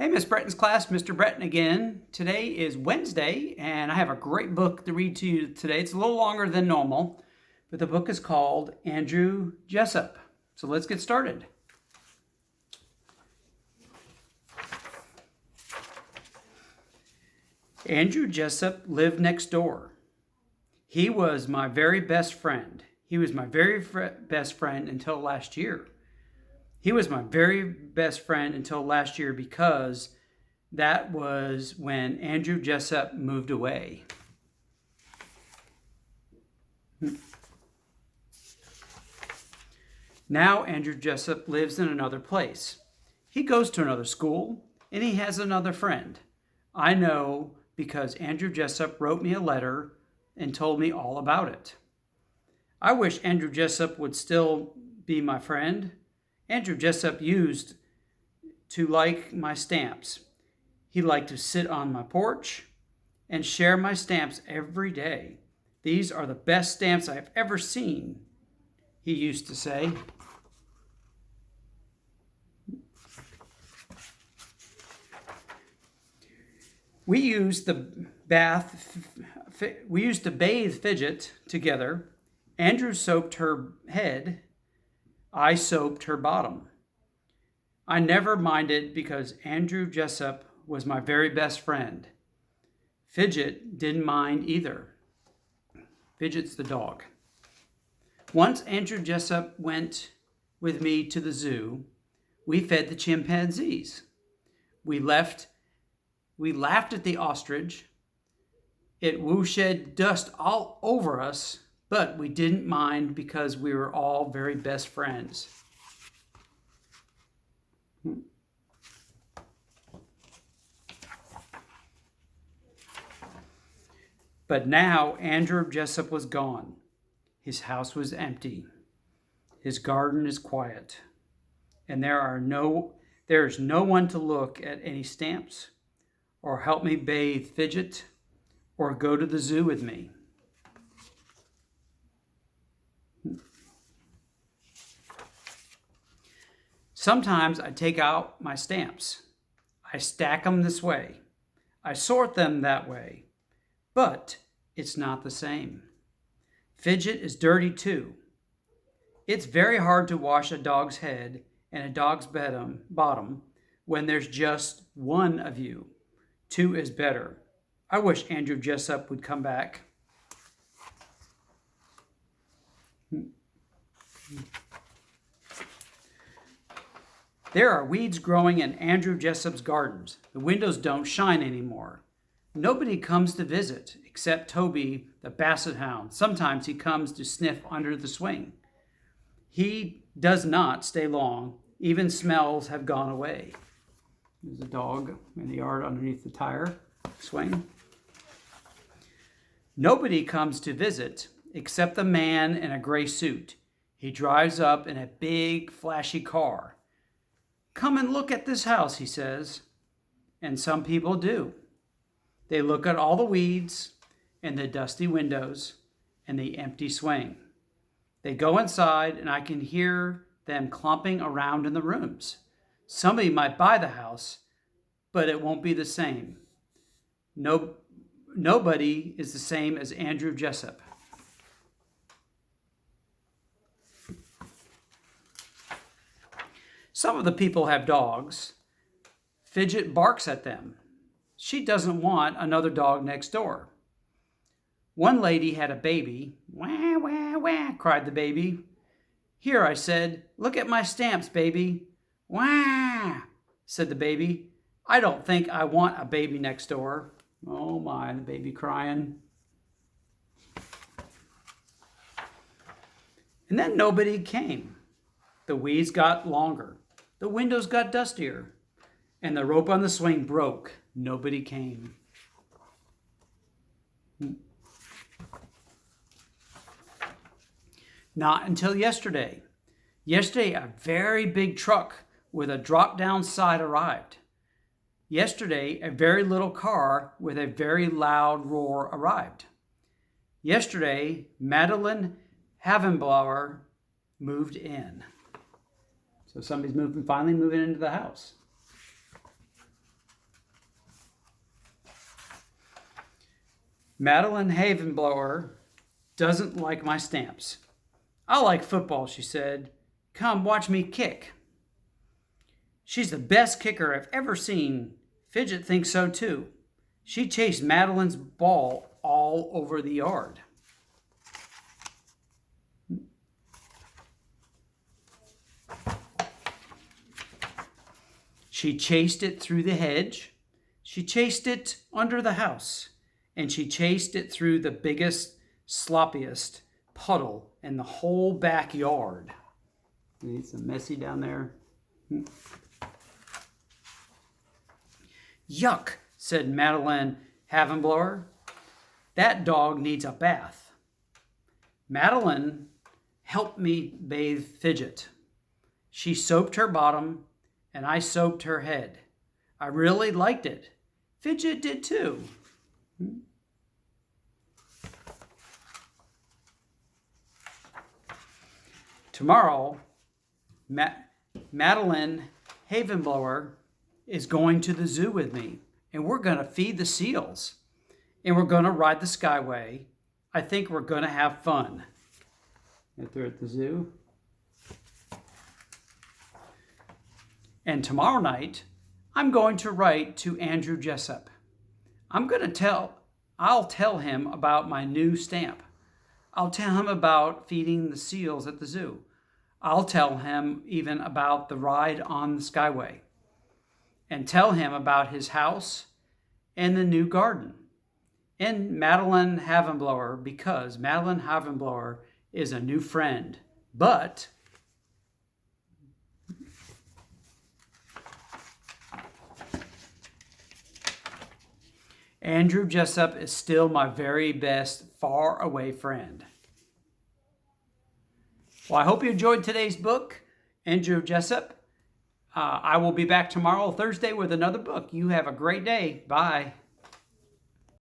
Hey, Miss Breton's class, Mr. Breton again. Today is Wednesday, and I have a great book to read to you today. It's a little longer than normal, but the book is called Andrew Jessup. So let's get started. Andrew Jessup lived next door. He was my very best friend. He was my very best friend until last year. He was my very best friend until last year because that was when Andrew Jessup moved away. Now Andrew Jessup lives in another place. He goes to another school and he has another friend. I know because Andrew Jessup wrote me a letter and told me all about it. I wish Andrew Jessup would still be my friend. Andrew Jessup used to like my stamps. He liked to sit on my porch and share my stamps every day. These are the best stamps I've ever seen, he used to say. We used to bathe Fidget together. Andrew soaped her head. I soaped her bottom. I never minded because Andrew Jessup was my very best friend. Fidget didn't mind either. Fidget's the dog. Once Andrew Jessup went with me to the zoo. We fed the chimpanzees. We laughed at the ostrich. It whooshed dust all over us, but we didn't mind because we were all very best friends. But now Andrew Jessup was gone. His house was empty. His garden is quiet. And there is no one to look at any stamps or help me bathe Fidget or go to the zoo with me. Sometimes I take out my stamps. I stack them this way. I sort them that way. But it's not the same. Fidget is dirty too. It's very hard to wash a dog's head and a dog's bottom when there's just one of you. Two is better. I wish Andrew Jessup would come back. There are weeds growing in Andrew Jessup's gardens. The windows don't shine anymore. Nobody comes to visit except Toby, the basset hound. Sometimes he comes to sniff under the swing. He does not stay long. Even smells have gone away. There's a dog in the yard underneath the tire swing. Nobody comes to visit except the man in a gray suit. He drives up in a big, flashy car. Come and look at this house, he says. And some people do. They look at all the weeds and the dusty windows and the empty swing. They go inside and I can hear them clumping around in the rooms. Somebody might buy the house, but it won't be the same. Nobody is the same as Andrew Jessup. Some of the people have dogs. Fidget barks at them. She doesn't want another dog next door. One lady had a baby. Wah, wah, wah, cried the baby. Here, I said, look at my stamps, baby. Wah, said the baby. I don't think I want a baby next door. Oh my, the baby crying. And then nobody came. The weeds got longer. The windows got dustier. And the rope on the swing broke. Nobody came. Not until yesterday. Yesterday, a very big truck with a drop-down side arrived. Yesterday, a very little car with a very loud roar arrived. Yesterday, Madeline Havenbauer moved in. So somebody's finally moving into the house. Madeline Havenblower doesn't like my stamps. I like football, she said. Come watch me kick. She's the best kicker I've ever seen. Fidget thinks so too. She chased Madeline's ball all over the yard. She chased it through the hedge. She chased it under the house. And she chased it through the biggest, sloppiest puddle in the whole backyard. It's messy down there. Yuck, said Madeline Havenblower. That dog needs a bath. Madeline helped me bathe Fidget. She soaped her bottom, and I soaped her head. I really liked it. Fidget did too. Tomorrow, Madeline Havenblower is going to the zoo with me, and we're going to feed the seals, and we're going to ride the Skyway. I think we're going to have fun. If they're at the zoo. And tomorrow night, I'm going to write to Andrew Jessup. I'll tell him about my new stamp. I'll tell him about feeding the seals at the zoo. I'll tell him even about the ride on the Skyway. And tell him about his house and the new garden. And Madeline Havenblower, because Madeline Havenblower is a new friend. But Andrew Jessup is still my very best far away friend. Well, I hope you enjoyed today's book, Andrew Jessup. I will be back tomorrow, Thursday, with another book. You have a great day. Bye.